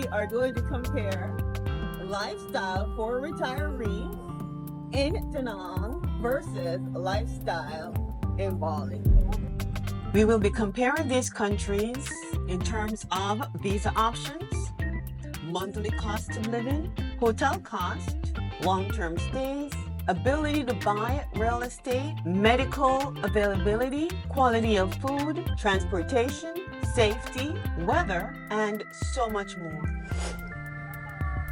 we are going to compare lifestyle for retirees in Da Nang versus lifestyle in Bali. We will be comparing these countries in terms of visa options, monthly cost of living, hotel cost, long-term stays, ability to buy real estate, medical availability, quality of food, transportation, safety, weather, and so much more.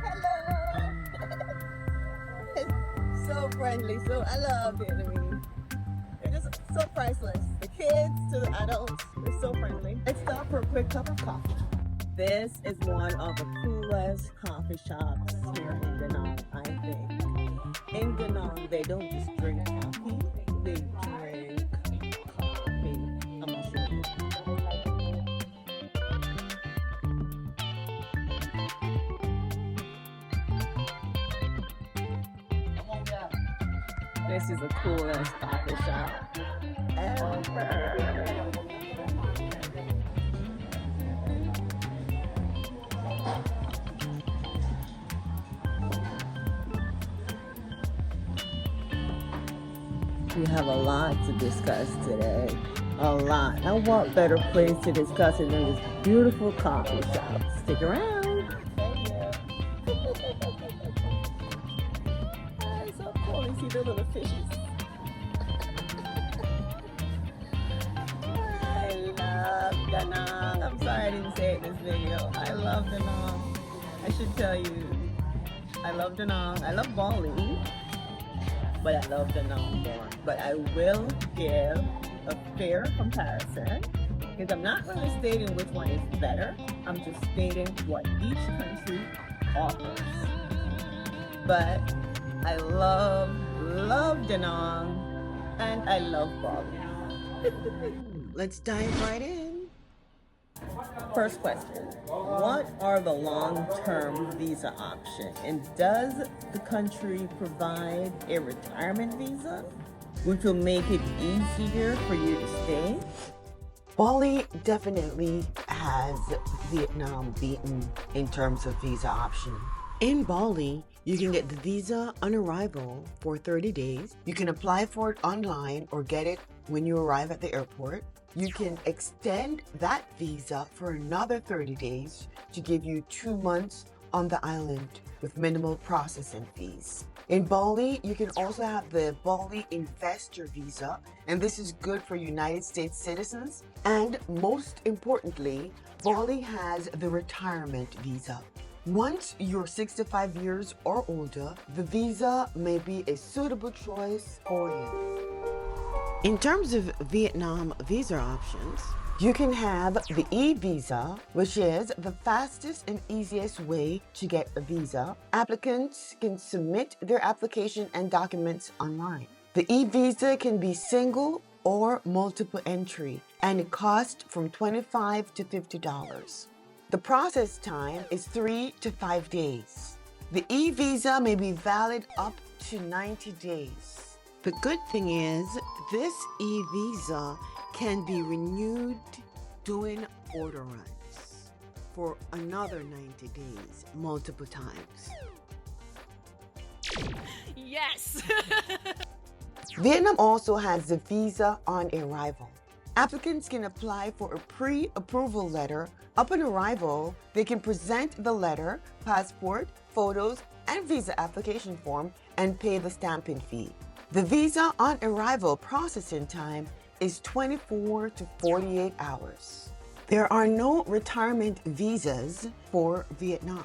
Hello! It's so friendly, so I love Vietnamese. They're just so priceless. The kids to the adults, they're so friendly. Let's stop for a quick cup of coffee. This is one of the coolest coffee shops here in Da Nang, I think. In Da Nang, they don't just drink coffee, they drink coffee. I'm gonna show you. This is the coolest coffee shop ever. We have a lot to discuss today. A lot. And what better place to discuss it than this beautiful coffee shop? Stick around. Thank you. It's so cool. You see the little fishes. I love Da Nang. I'm sorry I didn't say it in this video. I love Da Nang. I should tell you, I love Da Nang. I love Bali, but I love Da Nang more. But I will give a fair comparison because I'm not really stating which one is better. I'm just stating what each country offers. But I love Da Nang and I love Bali. Let's dive right in. First question, what are the long-term visa options? And does the country provide a retirement visa, which will make it easier for you to stay? Bali definitely has Vietnam beaten in terms of visa option. In Bali, you can get the visa on arrival for 30 days. You can apply for it online or get it when you arrive at the airport. You can extend that visa for another 30 days to give you 2 months on the island with minimal processing fees. In Bali, you can also have the Bali Investor Visa, and this is good for United States citizens. And most importantly, Bali has the Retirement Visa. Once you're 65 years or older, the visa may be a suitable choice for you. In terms of Vietnam visa options, you can have the e-visa, which is the fastest and easiest way to get a visa. Applicants can submit their application and documents online. The e-visa can be single or multiple entry, and it costs from $25 to $50. The process time is 3 to 5 days. The e-visa may be valid up to 90 days. The good thing is, this e-visa can be renewed doing order runs for another 90 days, multiple times. Yes! Vietnam also has the visa on arrival. Applicants can apply for a pre-approval letter. Upon arrival, they can present the letter, passport, photos, and visa application form and pay the stamping fee. The visa on arrival processing time is 24 to 48 hours. There are no retirement visas for Vietnam.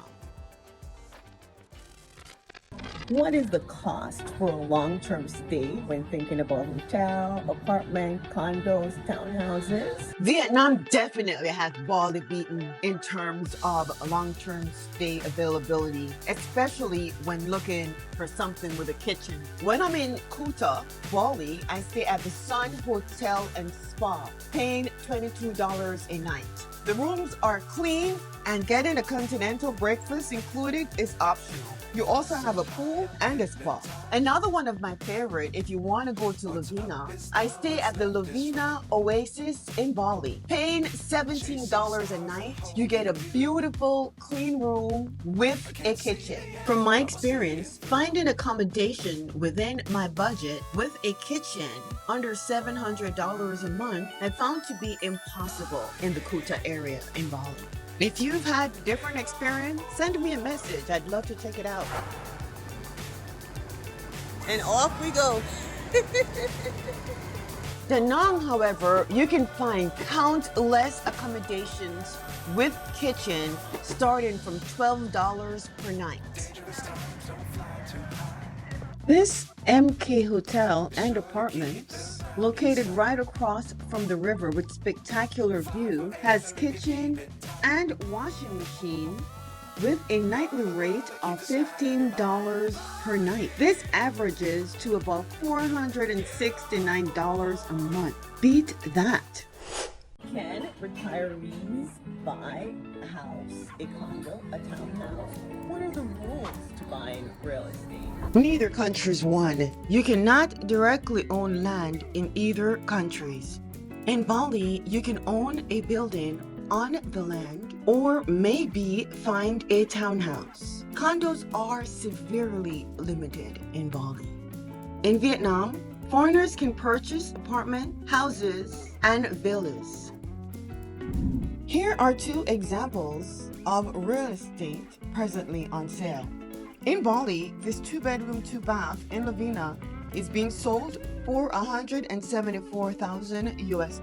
What is the cost for a long-term stay when thinking about hotel, apartment, condos, townhouses? Vietnam definitely has Bali beaten in terms of long-term stay availability, especially when looking for something with a kitchen. When I'm in Kuta, Bali, I stay at the Sun Hotel and Spa, paying $22 a night. The rooms are clean and getting a continental breakfast included is optional. You also have a pool and a spa. Another one of my favorite, if you want to go to Lovina, I stay at the Lovina Oasis in Bali. Paying $17 a night, you get a beautiful, clean room with a kitchen. From my experience, finding accommodation within my budget with a kitchen under $700 a month I found to be impossible in the Kuta area in Bali. If you've had a different experience, send me a message. I'd love to check it out. And off we go. Da Nang, however, you can find countless accommodations with kitchen starting from $12 per night. This MK Hotel and Apartments, located right across from the river with spectacular view, has kitchen and washing machine with a nightly rate of $15 per night. This averages to about $469 a month. Beat that. Can retirees buy a house, a condo, a townhouse? What are the rules to buying real estate? Neither country's one. You cannot directly own land in either countries. In Bali, you can own a building on the land or maybe find a townhouse. Condos are severely limited in Bali. In Vietnam, foreigners can purchase apartment, houses, and villas. Here are two examples of real estate presently on sale. In Bali, this 2-bedroom, 2-bath in Lovina is being sold for $174,000 US.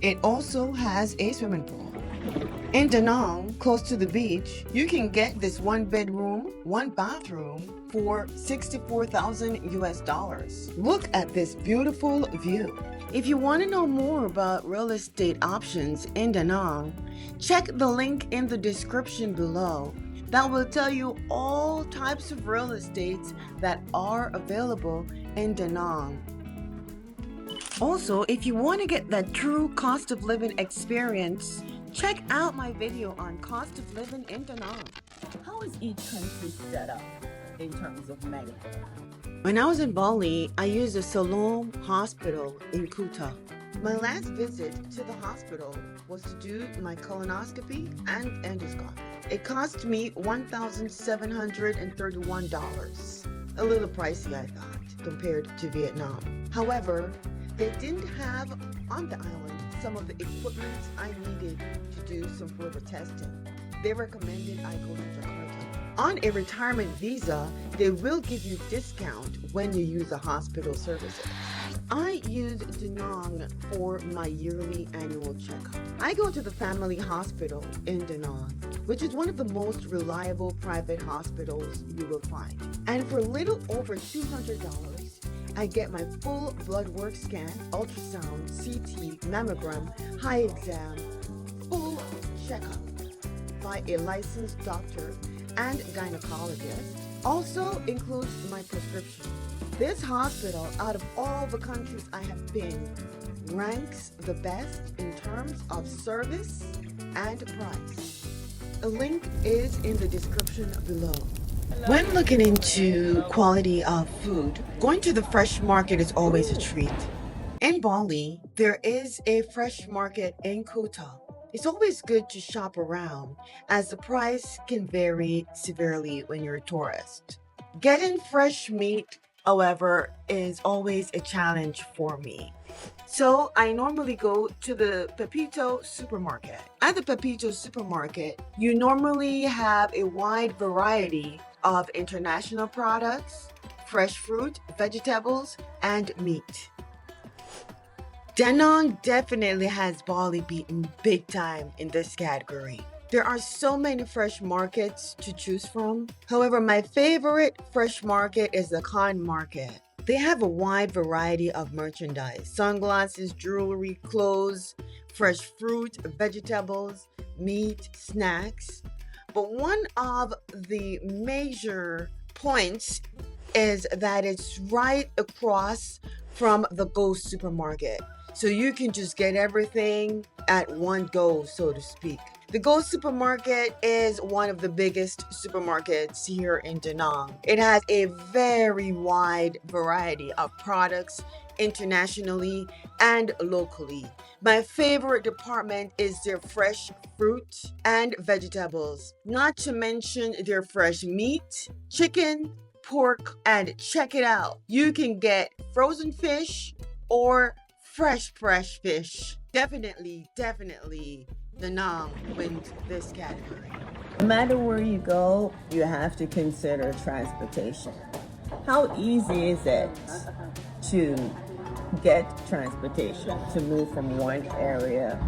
It also has a swimming pool. In Da Nang, close to the beach, you can get this 1-bedroom, 1-bathroom for $64,000 US. Look at this beautiful view. If you want to know more about real estate options in Da Nang, check the link in the description below. That will tell you all types of real estates that are available in Da Nang. Also, if you want to get that true cost of living experience, check out my video on cost of living in Da Nang. How is each country set up in terms of medical? When I was in Bali, I used a Siloam hospital in Kuta. My last visit to the hospital was to do my colonoscopy and endoscopy. It cost me $1,731. A little pricey, I thought, compared to Vietnam. However, they didn't have on the island some of the equipment I needed to do some further testing. They recommended I go to Jakarta. On a retirement visa, they will give you discount when you use the hospital services. I use Da Nang for my yearly annual checkup. I go to the family hospital in Da Nang, which is one of the most reliable private hospitals you will find. And for a little over $200, I get my full blood work scan, ultrasound, CT, mammogram, high exam, full checkup by a licensed doctor and gynecologist. Also includes my prescription. This hospital, out of all the countries I have been, ranks the best in terms of service and price. A link is in the description below. When looking into quality of food, going to the fresh market is always a treat. In Bali, there is a fresh market in Kuta. It's always good to shop around as the price can vary severely when you're a tourist. Getting fresh meat, however, is always a challenge for me. So I normally go to the Pepito supermarket. At the Pepito supermarket, you normally have a wide variety of international products, fresh fruit, vegetables, and meat. Da Nang definitely has Bali beaten big time in this category. There are so many fresh markets to choose from. However, my favorite fresh market is the Khan market. They have a wide variety of merchandise: sunglasses, jewelry, clothes, fresh fruit, vegetables, meat, snacks. But one of the major points is that it's right across from the Ghost supermarket. so you can just get everything at one go, so to speak. The Go supermarket is one of the biggest supermarkets here in Da Nang. It has a very wide variety of products internationally and locally. My favorite department is their fresh fruit and vegetables, not to mention their fresh meat, chicken, pork, and check it out. You can get frozen fish or fresh fish. Definitely, Da Nang wins this category. No matter where you go, you have to consider transportation. How easy is it to get transportation, to move from one area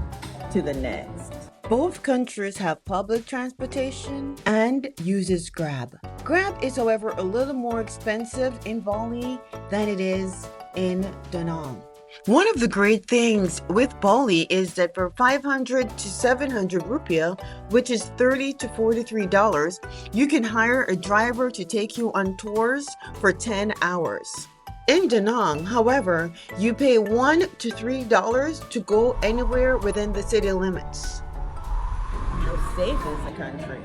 to the next? Both countries have public transportation and uses Grab. Grab is, however, a little more expensive in Bali than it is in Da Nang. One of the great things with Bali is that for 500 to 700 rupiah, which is $30 to $43, you can hire a driver to take you on tours for 10 hours. In Da Nang, however, you pay $1 to $3 to go anywhere within the city limits. How safe is the country?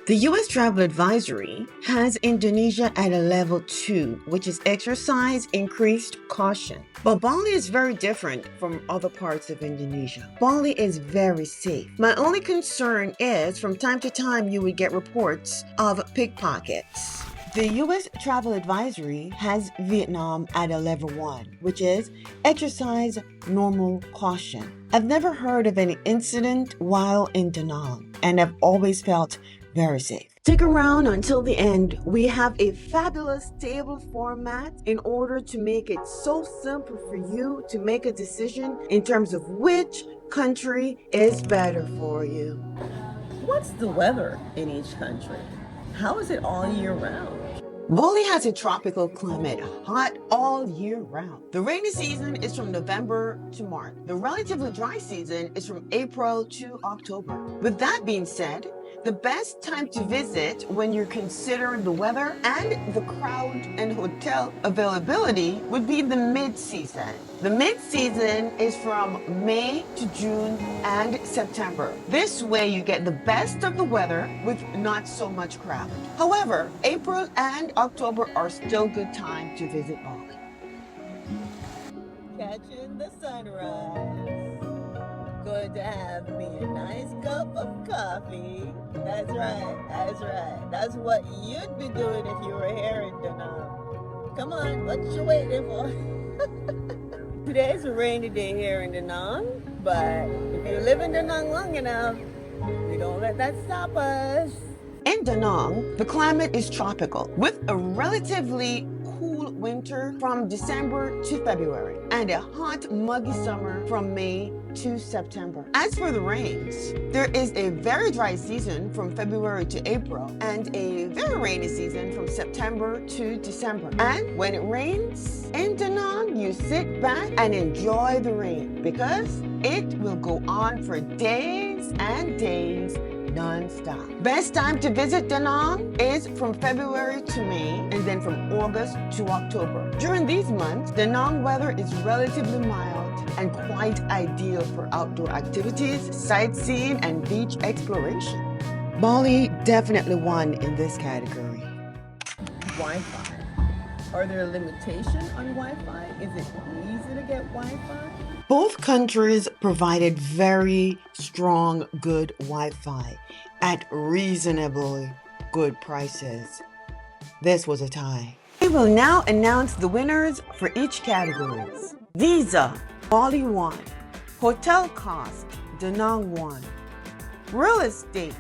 The U.S. Travel Advisory has Indonesia at a level 2, which is exercise increased caution. But Bali is very different from other parts of Indonesia. Bali is very safe. My only concern is from time to time you would get reports of pickpockets. The U.S. Travel Advisory has Vietnam at a level 1, which is exercise normal caution. I've never heard of any incident while in Da Nang, and I've always felt very safe. Stick around until the end. We have a fabulous table format in order to make it so simple for you to make a decision in terms of which country is better for you. What's the weather in each country? How is it all year round? Bali has a tropical climate, hot all year round. The rainy season is from November to March. The relatively dry season is from April to October. With that being said, the best time to visit when you're considering the weather and the crowd and hotel availability would be the mid-season. The mid-season is from May to June and September. This way you get the best of the weather with not so much crowd. However, April and October are still good time to visit Bali. Catching the sunrise. Going to have me a nice cup of coffee. That's right. That's what you'd be doing if you were here in Da Nang. Come on, what you waiting for? Today's a rainy day here in Da Nang, but if you live in Da Nang long enough, we don't let that stop us. In Da Nang, the climate is tropical with a relatively cool winter from December to February and a hot, muggy summer from May to September. As for the rains, there is a very dry season from February to April and a very rainy season from September to December. And when it rains in Da Nang, you sit back and enjoy the rain because it will go on for days and days non-stop. Best time to visit Da Nang is from February to May and then from August to October. During these months, Da Nang weather is relatively mild and quite ideal for outdoor activities, sightseeing, and beach exploration. Bali definitely won in this category. Wi-Fi. Are there limitations on Wi-Fi? Is it easy to get Wi-Fi? Both countries provided very strong, good Wi-Fi at reasonably good prices. This was a tie. We will now announce the winners for each category. Visa, Bali won. Hotel cost, Da Nang won. Real estate,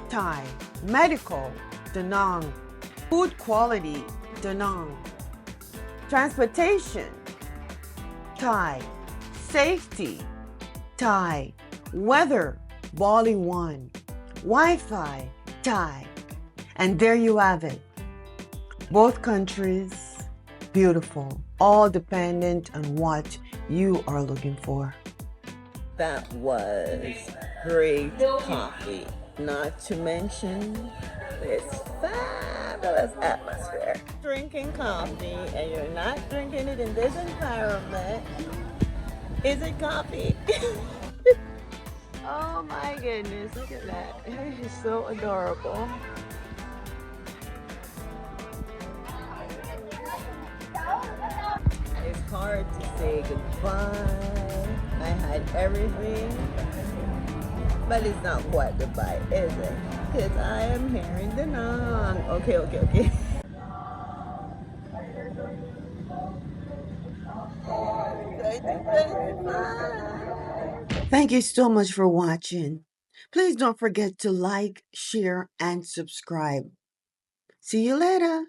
Thai. Medical, Da Nang. Food quality, Da Nang. Transportation, Thai. Safety, Thai. Weather, Bali won. Wi-Fi, Thai. And there you have it. Both countries, beautiful, all dependent on what you are looking for. That was great coffee. Not to mention this fabulous atmosphere. Drinking coffee and you're not drinking it in this environment, Is it coffee? Oh my goodness, look at that. It is so adorable. It's hard to say goodbye. I had everything, but it's not quite goodbye, is it? Because I am here in Da Nang. Okay, okay, okay. Thank you so much for watching. Please don't forget to like, share, and subscribe. See you later.